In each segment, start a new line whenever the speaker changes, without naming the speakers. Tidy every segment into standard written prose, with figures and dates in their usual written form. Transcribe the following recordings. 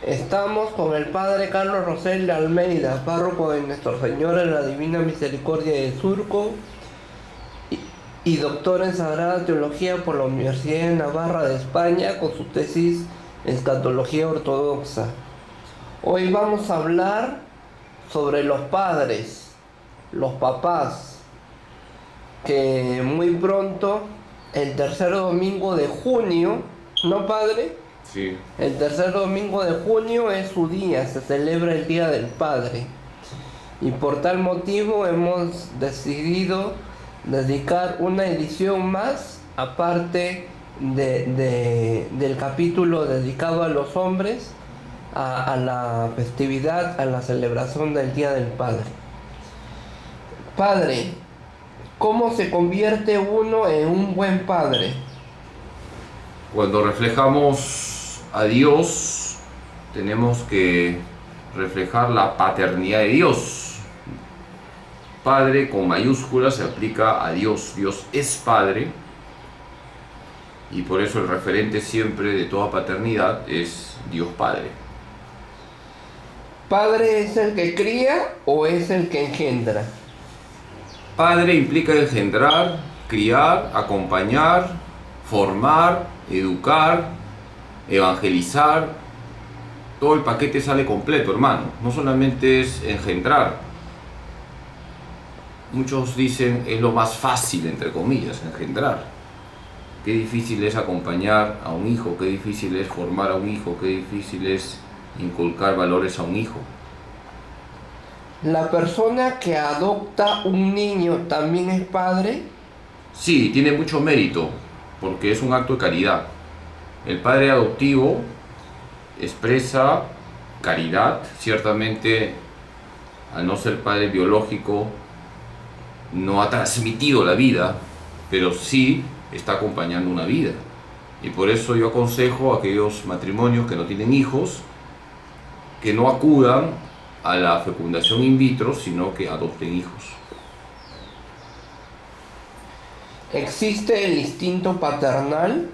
Estamos con el Padre Carlos Rosel de Almeida, párroco de Nuestra Señora de la Divina Misericordia de Surco y, y doctor en Sagrada Teología por la Universidad de Navarra de España con su tesis Escatología Ortodoxa. Hoy vamos a hablar sobre los padres, los papás, que muy pronto, el tercer domingo de junio, ¿no, padre?
Sí.
El tercer domingo de junio es su día, se celebra el Día del Padre. Y por tal motivo hemos decidido dedicar una edición más, aparte del capítulo dedicado a los hombres, a la festividad, a la celebración del Día del Padre. Padre, ¿cómo se convierte uno en un buen padre?
Cuando reflejamos a Dios, tenemos que reflejar la paternidad de Dios. Padre con mayúsculas se aplica a Dios. Dios es Padre y por eso el referente siempre de toda paternidad es Dios Padre.
¿Padre es el que cría o es el que engendra?
Padre implica engendrar, criar, acompañar, formar, educar, evangelizar. Todo el paquete sale completo, hermano. No solamente es engendrar. Muchos dicen es lo más fácil, entre comillas, engendrar. Qué difícil es acompañar a un hijo, qué difícil es formar a un hijo, qué difícil es inculcar valores a un hijo.
¿La persona que adopta un niño también es padre?
Sí, tiene mucho mérito, porque es un acto de caridad. El padre adoptivo expresa caridad, ciertamente al no ser padre biológico no ha transmitido la vida, pero sí está acompañando una vida. Y por eso yo aconsejo a aquellos matrimonios que no tienen hijos que no acudan a la fecundación in vitro, sino que adopten hijos.
¿Existe el instinto paternal?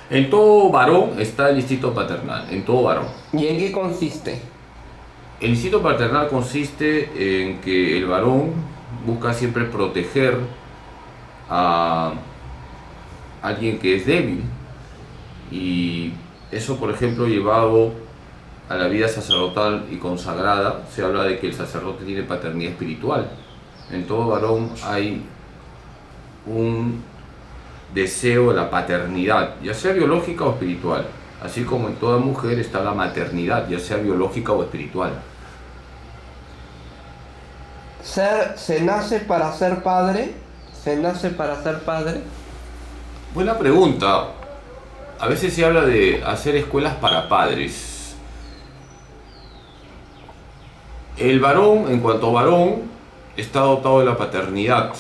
En todo varón está el instinto paternal, en todo varón.
¿Y en qué consiste?
El instinto paternal consiste en que el varón busca siempre proteger a alguien que es débil, y eso, por ejemplo, llevado a la vida sacerdotal y consagrada, se habla de que el sacerdote tiene paternidad espiritual. En todo varón hay un deseo de la paternidad, ya sea biológica o espiritual, así como en toda mujer está la maternidad, ya sea biológica o espiritual.
¿Se nace para ser padre? ¿Se nace para ser padre?
Buena pregunta. A veces se habla de hacer escuelas para padres. El varón, en cuanto varón, está dotado de la paternidad.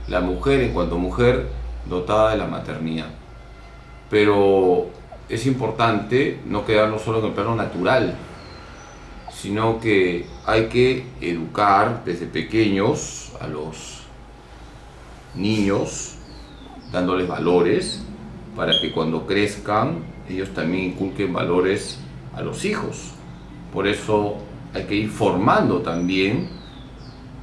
La mujer, en cuanto mujer, dotada de la maternidad. Pero es importante no quedarnos solo en el plano natural, sino que hay que educar desde pequeños a los niños, dándoles valores, para que cuando crezcan ellos también inculquen valores a los hijos. Por eso hay que ir formando también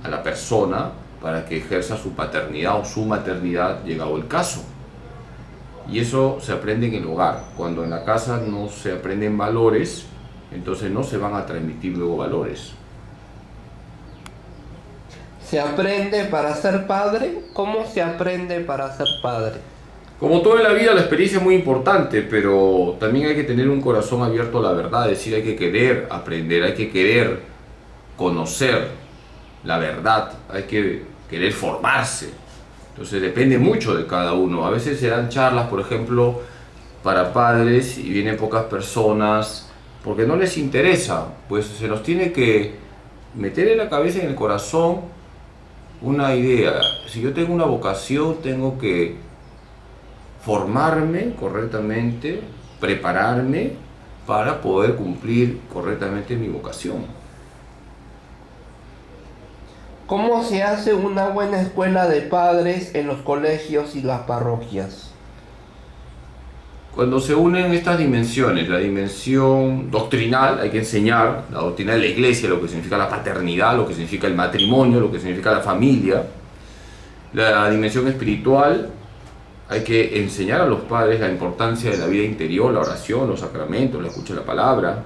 a la persona para que ejerza su paternidad o su maternidad, llegado el caso. Y eso se aprende en el hogar. Cuando en la casa no se aprenden valores, entonces no se van a transmitir luego valores.
¿Se aprende para ser padre? ¿Cómo se aprende para ser padre?
Como todo en la vida, la experiencia es muy importante, pero también hay que tener un corazón abierto a la verdad, es decir, hay que querer aprender, hay que querer conocer la verdad, hay que querer formarse. Entonces depende mucho de cada uno. A veces se dan charlas, por ejemplo, para padres y vienen pocas personas porque no les interesa, pues se nos tiene que meter en la cabeza y en el corazón una idea. Si yo tengo una vocación, tengo que formarme correctamente, prepararme para poder cumplir correctamente mi vocación.
¿Cómo se hace una buena escuela de padres en los colegios y las parroquias?
Cuando se unen estas dimensiones, la dimensión doctrinal, hay que enseñar la doctrina de la iglesia, lo que significa la paternidad, lo que significa el matrimonio, lo que significa la familia. La dimensión espiritual, hay que enseñar a los padres la importancia de la vida interior, la oración, los sacramentos, la escucha de la palabra.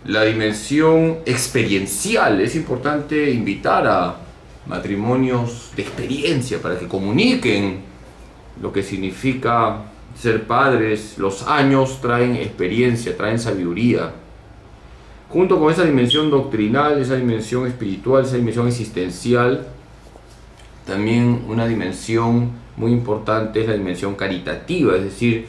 La dimensión experiencial, es importante invitar a matrimonios de experiencia para que comuniquen lo que significa ser padres. Los años traen experiencia, traen sabiduría. Junto con esa dimensión doctrinal, esa dimensión espiritual, esa dimensión existencial, también una dimensión muy importante es la dimensión caritativa, es decir,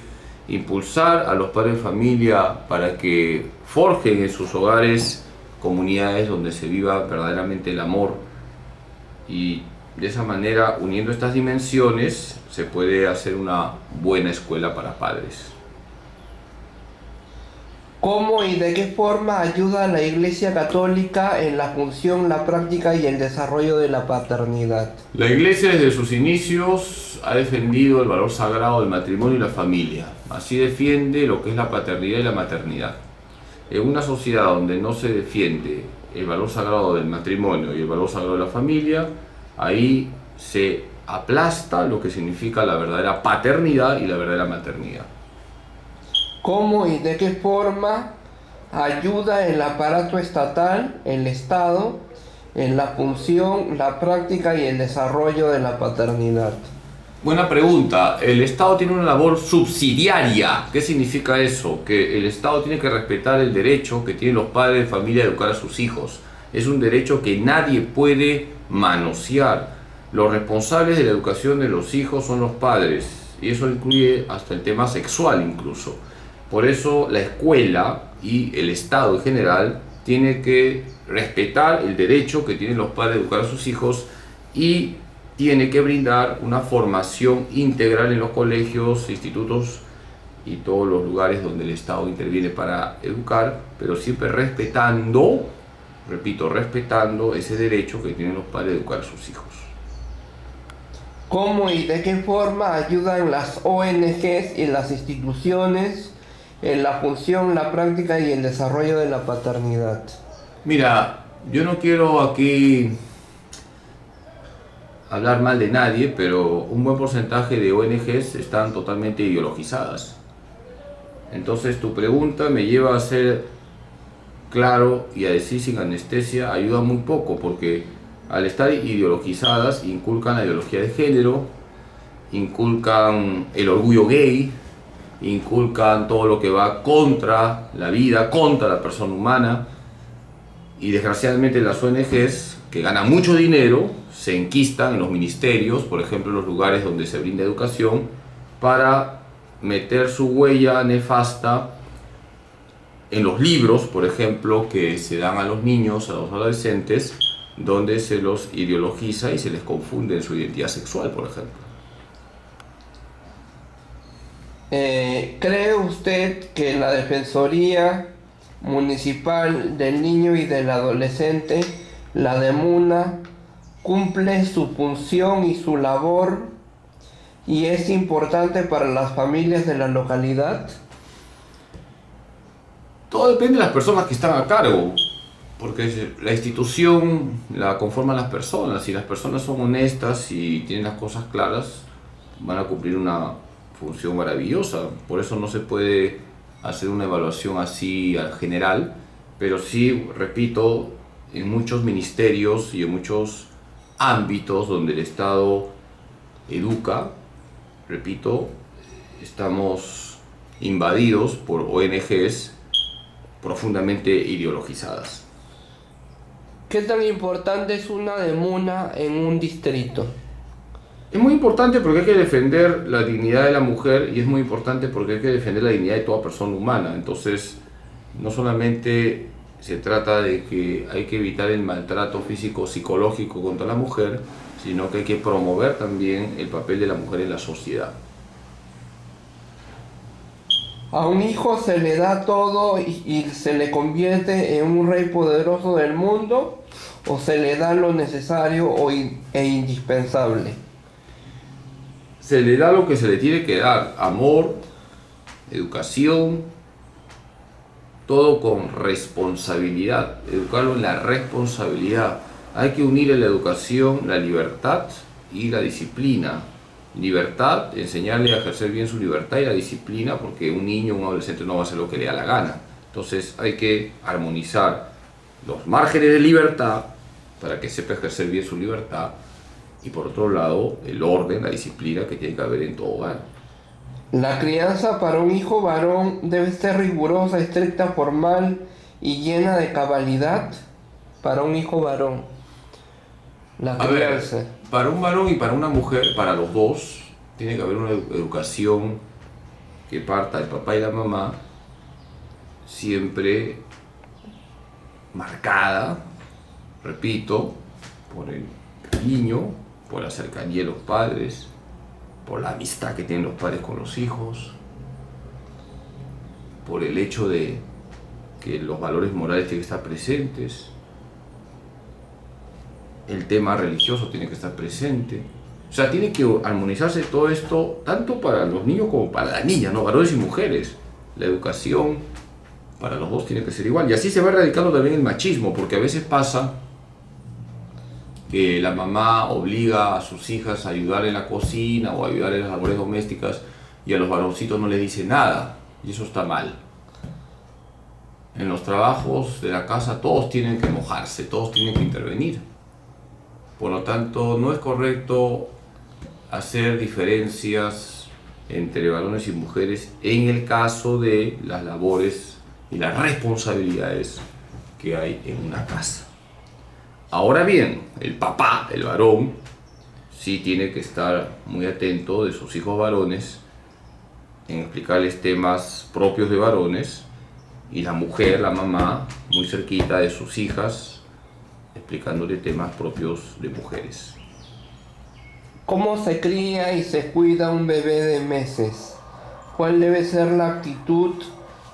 impulsar a los padres de familia para que forjen en sus hogares comunidades donde se viva verdaderamente el amor, y de esa manera, uniendo estas dimensiones, se puede hacer una buena escuela para padres.
¿Cómo y de qué forma ayuda a la Iglesia Católica en la función, la práctica y el desarrollo de la paternidad?
La Iglesia desde sus inicios ha defendido el valor sagrado del matrimonio y la familia. Así defiende lo que es la paternidad y la maternidad. En una sociedad donde no se defiende el valor sagrado del matrimonio y el valor sagrado de la familia, ahí se aplasta lo que significa la verdadera paternidad y la verdadera maternidad.
¿Cómo y de qué forma ayuda el aparato estatal, el Estado, en la función, la práctica y el desarrollo de la paternidad?
Buena pregunta. El Estado tiene una labor subsidiaria. ¿Qué significa eso? Que el Estado tiene que respetar el derecho que tienen los padres de familia de educar a sus hijos. Es un derecho que nadie puede manosear. Los responsables de la educación de los hijos son los padres, y eso incluye hasta el tema sexual incluso. Por eso la escuela y el Estado en general tiene que respetar el derecho que tienen los padres de educar a sus hijos, y tiene que brindar una formación integral en los colegios, institutos y todos los lugares donde el Estado interviene para educar, pero siempre respetando, repito, respetando ese derecho que tienen los padres de educar a sus hijos.
¿Cómo y de qué forma ayudan las ONGs y las instituciones en la función, la práctica y el desarrollo de la paternidad?
Mira, yo no quiero aquí hablar mal de nadie, pero un buen porcentaje de ONGs están totalmente ideologizadas. Entonces tu pregunta me lleva a ser claro y a decir sin anestesia ayuda muy poco, porque al estar ideologizadas inculcan la ideología de género, inculcan el orgullo gay, inculcan todo lo que va contra la vida, contra la persona humana, y desgraciadamente las ONGs, que ganan mucho dinero, se enquistan en los ministerios, por ejemplo en los lugares donde se brinda educación, para meter su huella nefasta en los libros, por ejemplo, que se dan a los niños, a los adolescentes, donde se los ideologiza y se les confunde en su identidad sexual, por ejemplo.
¿Cree usted que la Defensoría Municipal del Niño y del Adolescente, la DEMUNA, cumple su función y su labor y es importante para las familias de la localidad?
Todo depende de las personas que están a cargo, porque la institución la conforman las personas. Si las personas son honestas y tienen las cosas claras, van a cumplir una función maravillosa. Por eso no se puede hacer una evaluación así general, pero sí, repito, en muchos ministerios y en muchos ámbitos donde el Estado educa, repito, estamos invadidos por ONGs profundamente ideologizadas.
¿Qué tan importante es una DEMUNA en un distrito?
Es muy importante porque hay que defender la dignidad de la mujer, y es muy importante porque hay que defender la dignidad de toda persona humana. Entonces, no solamente se trata de que hay que evitar el maltrato físico o psicológico contra la mujer, sino que hay que promover también el papel de la mujer en la sociedad.
A un hijo se le da todo y se le convierte en un rey poderoso del mundo, o se le da lo necesario e indispensable.
Se le da lo que se le tiene que dar: amor, educación, todo con responsabilidad, educarlo en la responsabilidad. Hay que unir en la educación la libertad y la disciplina. Libertad, enseñarle a ejercer bien su libertad, y la disciplina, porque un niño, un adolescente no va a hacer lo que le da la gana. Entonces hay que armonizar los márgenes de libertad para que sepa ejercer bien su libertad, y por otro lado el orden, la disciplina que tiene que haber en todo hogar.
La crianza para un hijo varón debe ser rigurosa, estricta, formal y llena de cabalidad para un hijo varón. La
A ver,
crianza.
para un varón y para una mujer, para los dos, tiene que haber una educación que parta del papá y la mamá, siempre marcada, repito, por el cariño, por la cercanía de los padres, por la amistad que tienen los padres con los hijos, por el hecho de que los valores morales tienen que estar presentes, el tema religioso tiene que estar presente. O sea, tiene que armonizarse todo esto, tanto para los niños como para las niñas, ¿no? Varones y mujeres. La educación para los dos tiene que ser igual. Y así se va erradicando también el machismo, porque a veces pasa que la mamá obliga a sus hijas a ayudar en la cocina o a ayudar en las labores domésticas, y a los varoncitos no les dice nada, y eso está mal. En los trabajos de la casa todos tienen que mojarse, todos tienen que intervenir. Por lo tanto, no es correcto hacer diferencias entre varones y mujeres en el caso de las labores y las responsabilidades que hay en una casa. Ahora bien, el papá, el varón, sí tiene que estar muy atento de sus hijos varones en explicarles temas propios de varones, y la mujer, la mamá, muy cerquita de sus hijas, explicándole temas propios de mujeres.
¿Cómo se cría y se cuida un bebé de meses? ¿Cuál debe ser la actitud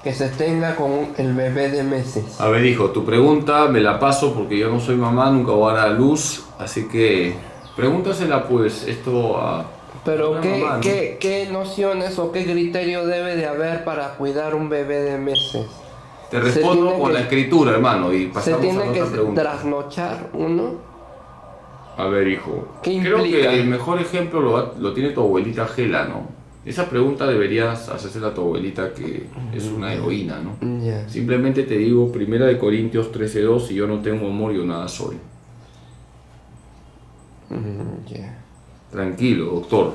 que se tenga con el bebé de meses?
A ver, hijo, tu pregunta me la paso porque yo no soy mamá, nunca voy a dar a luz, así que pregúntasela pues esto a
Pero
una mamá, ¿no?
¿qué nociones o qué criterio debe de haber para cuidar un bebé de meses?
Te respondo con la escritura, hermano, y
¿Se
pasamos a
tiene que
otra pregunta.
trasnochar uno?
A ver, hijo,
¿Qué
creo
implica?
que el mejor ejemplo lo tiene tu abuelita Gela, ¿no? Esa pregunta deberías hacérsela a tu abuelita, que es una heroína, ¿no?
Ya.
Simplemente te digo, 1 Corintios 13:2, si yo no tengo amor, yo nada soy.
Ya.
Tranquilo, doctor.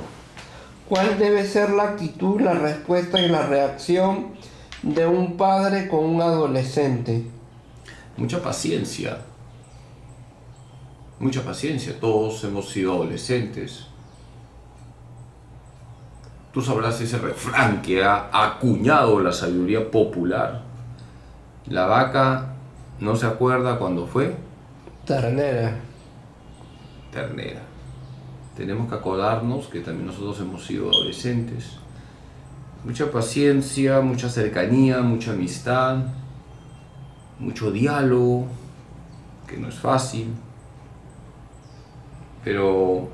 ¿Cuál debe ser la actitud, la respuesta y la reacción de un padre con un adolescente?
Mucha paciencia. Mucha paciencia. Todos hemos sido adolescentes. Tú sabrás ese refrán que ha acuñado la sabiduría popular. La vaca no se acuerda cuando fue
Ternera.
ternera. Tenemos que acordarnos que también nosotros hemos sido adolescentes. Mucha paciencia, mucha cercanía, mucha amistad, mucho diálogo, que no es fácil, pero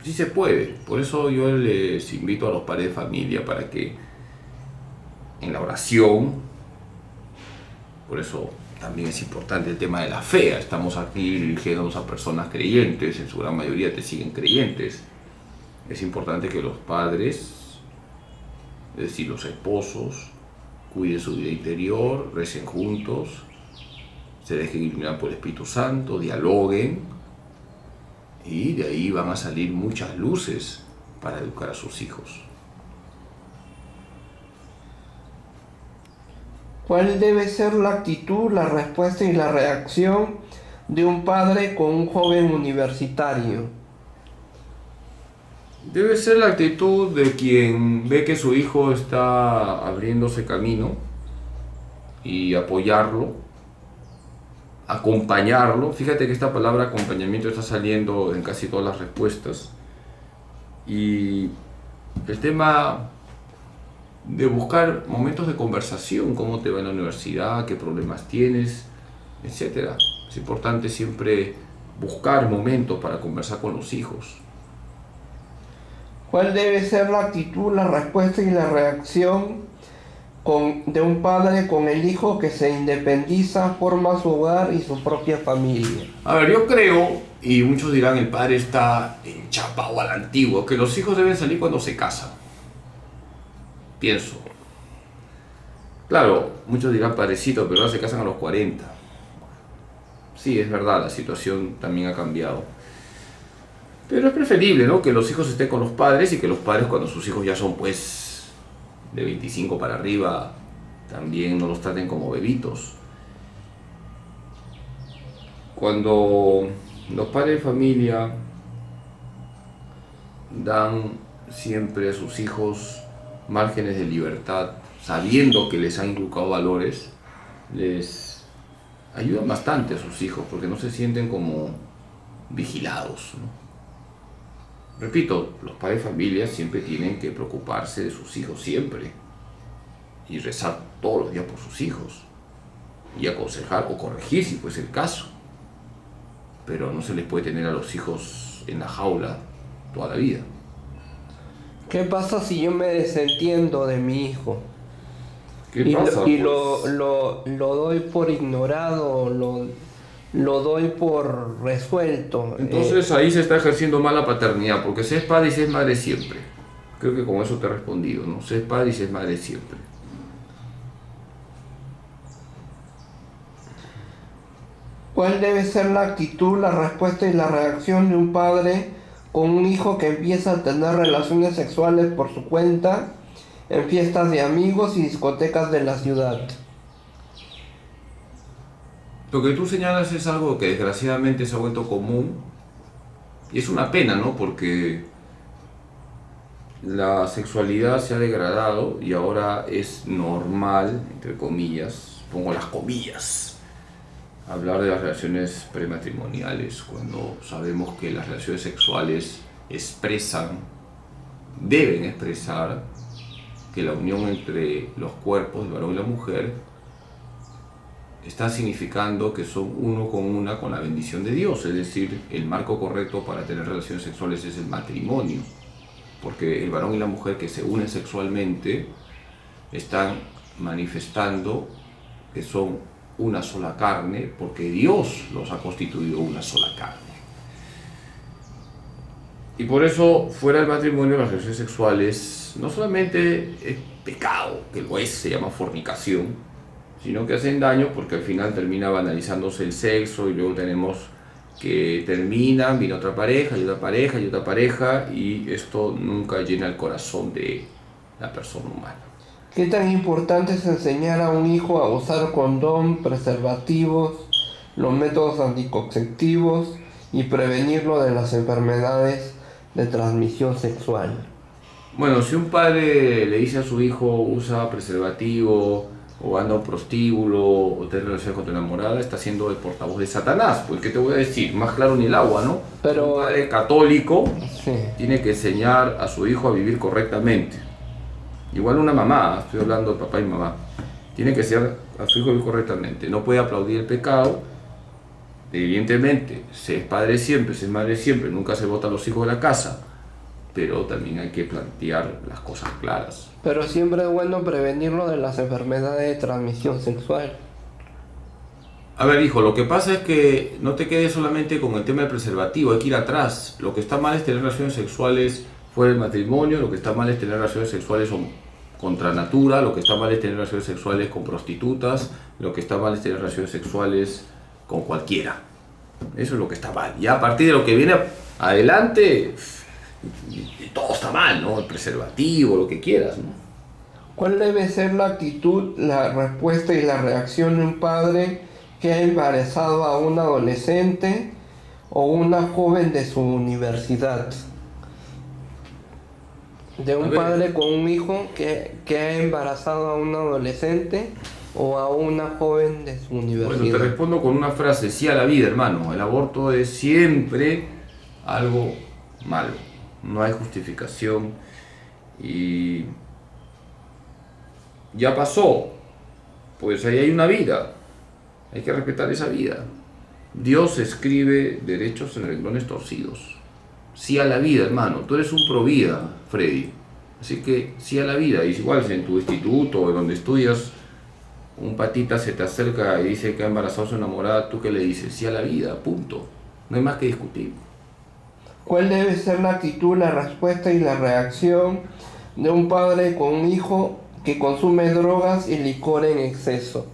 sí se puede. Por eso yo les invito a los padres de familia para que en la oración, por eso también es importante el tema de la fe. Estamos aquí dirigiéndonos a personas creyentes, en su gran mayoría te siguen creyentes. Es importante que los padres, es decir, los esposos, cuiden su vida interior, recen juntos, se dejen iluminar por el Espíritu Santo, dialoguen, y de ahí van a salir muchas luces para educar a sus hijos.
¿Cuál debe ser la actitud, la respuesta y la reacción de un padre con un joven universitario?
Debe ser la actitud de quien ve que su hijo está abriéndose camino, y apoyarlo, acompañarlo. Fíjate que esta palabra acompañamiento está saliendo en casi todas las respuestas. Y el tema de buscar momentos de conversación, cómo te va en la universidad, qué problemas tienes, etc. Es importante siempre buscar momentos para conversar con los hijos.
¿Cuál debe ser la actitud, la respuesta y la reacción de un padre con el hijo que se independiza, forma su hogar y su propia familia?
A ver, yo creo, y muchos dirán el padre está enchapado a la antigua, que los hijos deben salir cuando se casan. Pienso. Claro, muchos dirán padrecito, pero ahora se casan a los 40. Sí, es verdad, la situación también ha cambiado. Pero es preferible, ¿no?, que los hijos estén con los padres y que los padres, cuando sus hijos ya son, pues, de 25 para arriba, también no los traten como bebitos. Cuando los padres de familia dan siempre a sus hijos márgenes de libertad, sabiendo que les han inculcado valores, les ayudan bastante a sus hijos porque no se sienten como vigilados, ¿no? Repito, los padres de familia siempre tienen que preocuparse de sus hijos, siempre, y rezar todos los días por sus hijos, y aconsejar o corregir si fuese el caso. Pero no se les puede tener a los hijos en la jaula toda la vida.
¿Qué pasa si yo me desentiendo de mi hijo?
¿Qué pasa?
Y lo doy por ignorado, lo doy por resuelto.
Entonces ahí se está ejerciendo mal la paternidad, porque se es padre y se es madre siempre. Creo que con eso te he respondido, ¿no? Se es padre y se es madre siempre.
¿Cuál debe ser la actitud, la respuesta y la reacción de un padre con un hijo que empieza a tener relaciones sexuales por su cuenta en fiestas de amigos y discotecas de la ciudad?
Lo que tú señalas es algo que desgraciadamente se ha vuelto común y es una pena, ¿no? Porque la sexualidad se ha degradado y ahora es normal, entre comillas, pongo las comillas, hablar de las relaciones prematrimoniales cuando sabemos que las relaciones sexuales deben expresar que la unión entre los cuerpos, el varón y la mujer, está significando que son uno con una con la bendición de Dios, es decir, el marco correcto para tener relaciones sexuales es el matrimonio, porque el varón y la mujer que se unen sexualmente están manifestando que son una sola carne, porque Dios los ha constituido una sola carne. Y por eso, fuera del matrimonio, las relaciones sexuales no solamente es pecado, que lo es, se llama fornicación, sino que hacen daño porque al final termina banalizándose el sexo y luego tenemos que terminan, viene otra pareja y otra pareja y otra pareja y esto nunca llena el corazón de la persona humana.
¿Qué tan importante es enseñar a un hijo a usar condón, preservativos, los métodos anticonceptivos y prevenirlo de las enfermedades de transmisión sexual?
Bueno, si un padre le dice a su hijo usa preservativo o anda a un prostíbulo o tiene relaciones con tu enamorada, está siendo el portavoz de Satanás. Pues, ¿qué te voy a decir? Más claro ni el agua, ¿no?
Pero
un padre católico
sí,
tiene que enseñar a su hijo a vivir correctamente. Igual una mamá, estoy hablando de papá y mamá, tiene que enseñar a su hijo a vivir correctamente. No puede aplaudir el pecado. Evidentemente, se es padre siempre, se es madre siempre, nunca se botan los hijos de la casa, pero también hay que plantear las cosas claras.
pero siempre es bueno prevenirlo de las enfermedades de transmisión sexual.
A ver, hijo, lo que pasa es que no te quedes solamente con el tema del preservativo, hay que ir atrás. Lo que está mal es tener relaciones sexuales fuera del matrimonio, lo que está mal es tener relaciones sexuales contra natura, lo que está mal es tener relaciones sexuales con prostitutas, lo que está mal es tener relaciones sexuales con cualquiera. Eso es lo que está mal. Ya a partir de lo que viene adelante, todo está mal, ¿no? El preservativo, lo que quieras, ¿no?
¿Cuál debe ser la actitud, la respuesta y la reacción de un padre que ha embarazado a un adolescente o una joven de su universidad? De un padre con un hijo que ha embarazado a un adolescente o a una joven de su universidad.
Bueno, te respondo con una frase: sí a la vida, hermano. El aborto es siempre algo malo. No hay justificación y ya pasó. Pues ahí hay una vida. Hay que respetar esa vida. Dios escribe derechos en renglones torcidos. sí a la vida, hermano. Tú eres un pro vida, Freddy. Así que sí a la vida. Y igual si en tu instituto o donde estudias un patita se te acerca y dice que ha embarazado a su enamorada, ¿tú qué le dices? Sí a la vida, punto. No hay más que discutir.
¿Cuál debe ser la actitud, la respuesta y la reacción de un padre con un hijo que consume drogas y licor en exceso?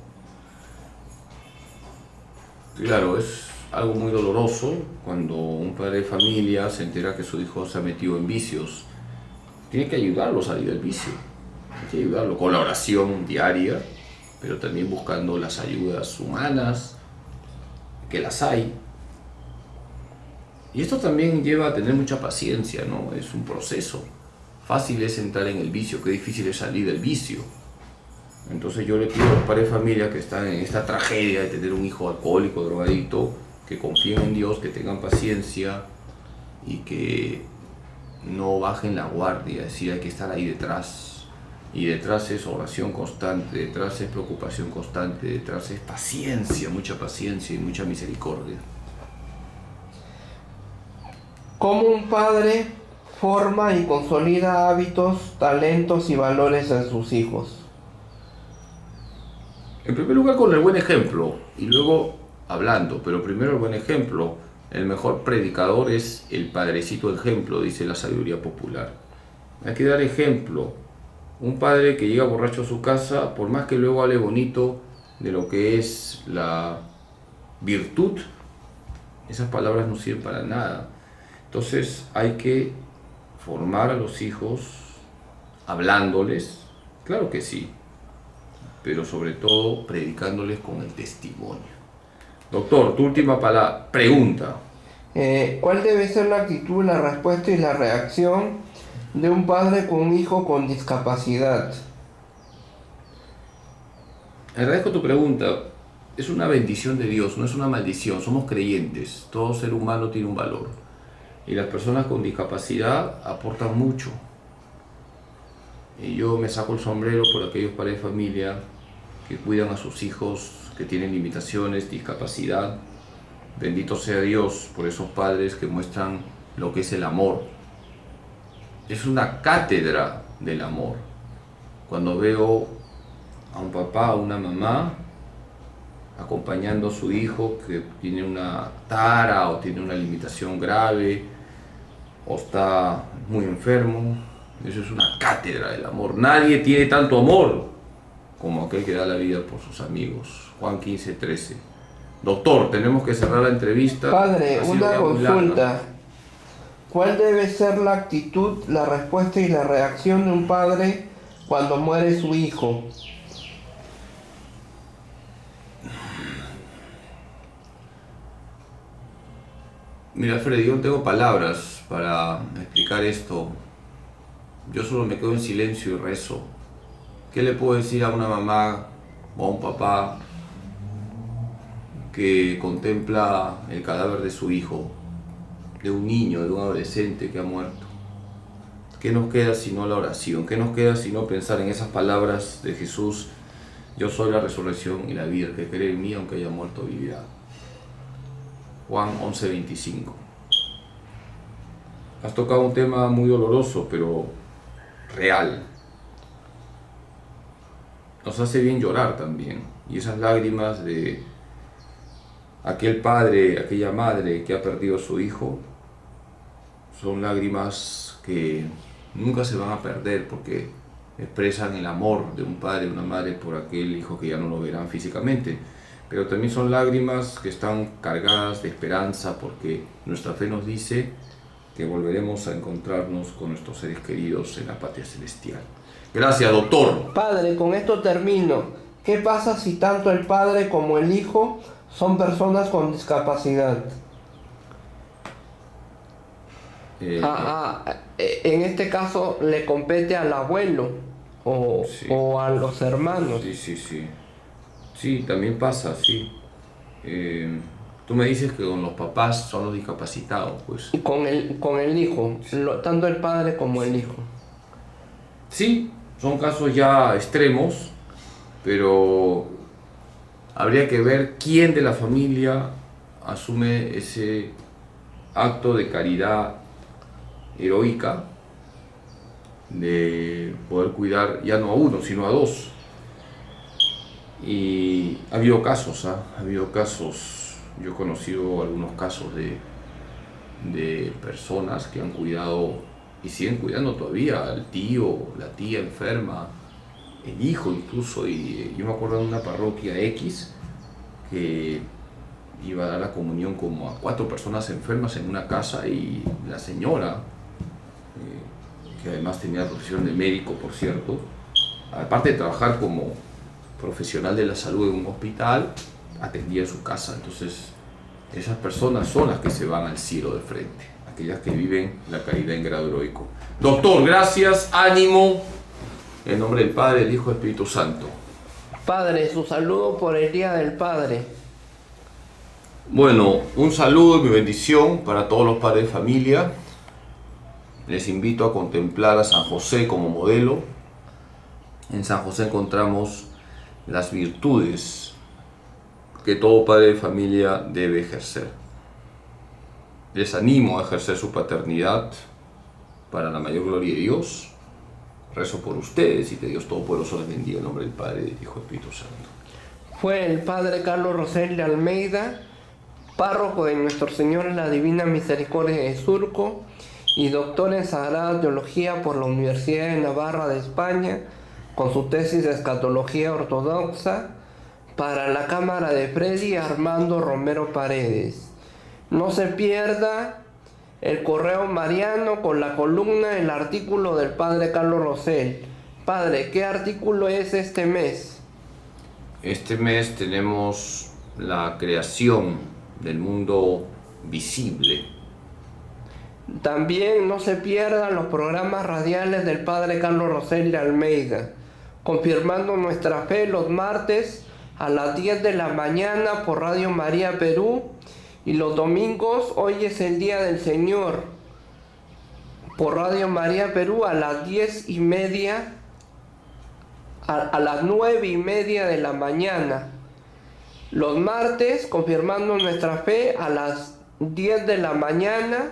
Claro, es algo muy doloroso cuando un padre de familia se entera que su hijo se ha metido en vicios. Tiene que ayudarlo a salir del vicio. Hay que ayudarlo con la oración diaria, pero también buscando las ayudas humanas, que las hay. Y esto también lleva a tener mucha paciencia, ¿no? Es un proceso. Fácil es entrar en el vicio, qué difícil es salir del vicio. Entonces yo le pido a los padres de familia que están en esta tragedia de tener un hijo alcohólico, drogadicto, que confíen en Dios, que tengan paciencia y que no bajen la guardia, es decir, hay que estar ahí detrás. Y detrás es oración constante, detrás es preocupación constante, detrás es paciencia, mucha paciencia y mucha misericordia.
¿Cómo un padre forma y consolida hábitos, talentos y valores en sus hijos?
En primer lugar con el buen ejemplo y luego hablando, pero primero el buen ejemplo. El mejor predicador es el padrecito ejemplo, dice la sabiduría popular. Hay que dar ejemplo. Un padre que llega borracho a su casa, por más que luego hable bonito de lo que es la virtud, esas palabras no sirven para nada. Entonces hay que formar a los hijos hablándoles, claro que sí, pero sobre todo predicándoles con el testimonio. Doctor, tu última pregunta.
¿Cuál debe ser la actitud, la respuesta y la reacción de un padre con un hijo con discapacidad?
Agradezco tu pregunta. Es una bendición de Dios, no es una maldición. Somos creyentes. Todo ser humano tiene un valor. Y las personas con discapacidad aportan mucho. Y yo me saco el sombrero por aquellos padres de familia que cuidan a sus hijos que tienen limitaciones, discapacidad. Bendito sea Dios por esos padres que muestran lo que es el amor. Es una cátedra del amor. Cuando veo a un papá, a una mamá, acompañando a su hijo que tiene una tara o tiene una limitación grave o está muy enfermo, eso es una cátedra del amor. Nadie tiene tanto amor como aquel que da la vida por sus amigos. Juan 15:13. Doctor, tenemos que cerrar la entrevista.
Padre,
Ha sido
una
ya muy
consulta.
larga.
¿Cuál debe ser la actitud, la respuesta y la reacción de un padre cuando muere su hijo?
Mira, Freddy, yo no tengo palabras para explicar esto. Yo solo me quedo en silencio y rezo. ¿Qué le puedo decir a una mamá o a un papá que contempla el cadáver de su hijo, de un niño, de un adolescente que ha muerto? ¿Qué nos queda sino la oración? ¿Qué nos queda sino pensar en esas palabras de Jesús? Yo soy la resurrección y la vida, el que cree en mí, aunque haya muerto, vivirá. Juan 11:25. Has tocado un tema muy doloroso, pero real. Nos hace bien llorar también. Y esas lágrimas de aquel padre, aquella madre que ha perdido a su hijo, son lágrimas que nunca se van a perder porque expresan el amor de un padre y una madre por aquel hijo que ya no lo verán físicamente. Pero también son lágrimas que están cargadas de esperanza porque nuestra fe nos dice que volveremos a encontrarnos con nuestros seres queridos en la patria celestial. Gracias, doctor.
Padre, con esto termino. ¿Qué pasa si tanto el padre como el hijo son personas con discapacidad? En este caso le compete al abuelo
Sí.
o a los hermanos.
Sí. Sí, también pasa, sí. Tú me dices que con los papás son los discapacitados, pues.
Y con el hijo, tanto el padre como el hijo.
Sí, son casos ya extremos, pero habría que ver quién de la familia asume ese acto de caridad heroica de poder cuidar ya no a uno, sino a dos. Y ha habido casos, ha habido casos, yo he conocido algunos casos de personas que han cuidado y siguen cuidando todavía al tío, la tía enferma, el hijo incluso. Y yo me acuerdo de una parroquia X que iba a dar la comunión como a 4 personas enfermas en una casa, y la señora, que además tenía profesión de médico, por cierto, aparte de trabajar como profesional de la salud en un hospital, atendía en su casa. Entonces, esas personas son las que se van al cielo de frente, aquellas que viven la caridad en grado heroico. Doctor, gracias, ánimo, en nombre del Padre, del Hijo y del Espíritu Santo.
Padre, su saludo por el Día del Padre.
Bueno, un saludo y mi bendición para todos los padres de familia. Les invito a contemplar a San José como modelo. En San José encontramos las virtudes que todo padre de familia debe ejercer. Les animo a ejercer su paternidad para la mayor gloria de Dios. Rezo por ustedes y que Dios Todopoderoso les bendiga en nombre del Padre, del Hijo y del Espíritu Santo.
Fue el Padre Carlos Rosel de Almeida, párroco de Nuestro Señor en la Divina Misericordia de Surco y doctor en Sagrada Teología por la Universidad de Navarra de España, con su tesis de Escatología Ortodoxa, para la Cámara de Freddy Armando Romero Paredes. No se pierda el correo mariano con la columna, el artículo del Padre Carlos Rosel. Padre, ¿qué artículo es este mes?
Este mes tenemos la creación del mundo visible.
También no se pierdan los programas radiales del Padre Carlos Rosel de Almeida, confirmando nuestra fe los martes a las 10 de la mañana por Radio María Perú, y los domingos, hoy es el Día del Señor, por Radio María Perú a las 10:30, a las 9:30 de la mañana. Los martes, confirmando nuestra fe a las 10 de la mañana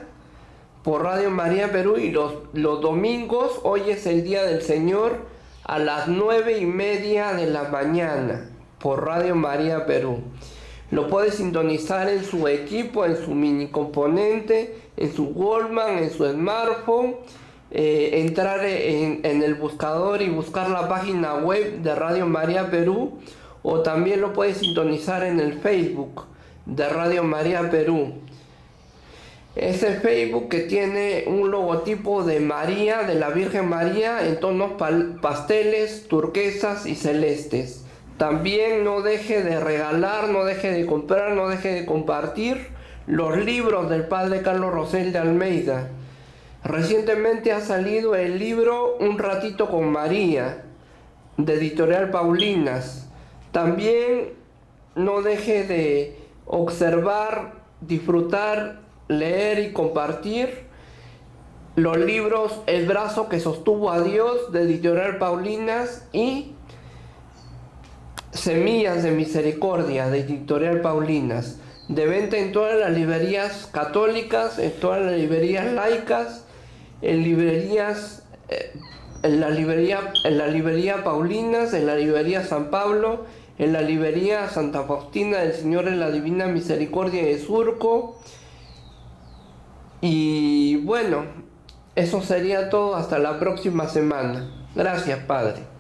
por Radio María Perú, y los domingos, hoy es el Día del Señor, a las 9:30 de la mañana por Radio María Perú. Lo puede sintonizar en su equipo, en su mini componente, en su Walkman, en su smartphone, entrar en el buscador y buscar la página web de Radio María Perú, o también lo puede sintonizar en el Facebook de Radio María Perú. Ese Facebook que tiene un logotipo de María, de la Virgen María, en tonos pasteles, turquesas y celestes. También no deje de regalar, no deje de comprar, no deje de compartir los libros del Padre Carlos Rosel de Almeida. Recientemente ha salido el libro Un ratito con María, de Editorial Paulinas. También no deje de observar, disfrutar, leer y compartir los libros El brazo que sostuvo a Dios, de Editorial Paulinas, y Semillas de Misericordia, de Editorial Paulinas, de venta en todas las librerías católicas, en todas las librerías laicas, en la librería Paulinas, en la librería San Pablo, en la librería Santa Faustina del Señor en la Divina Misericordia de Surco. Y bueno, eso sería todo. Hasta la próxima semana. Gracias, Padre.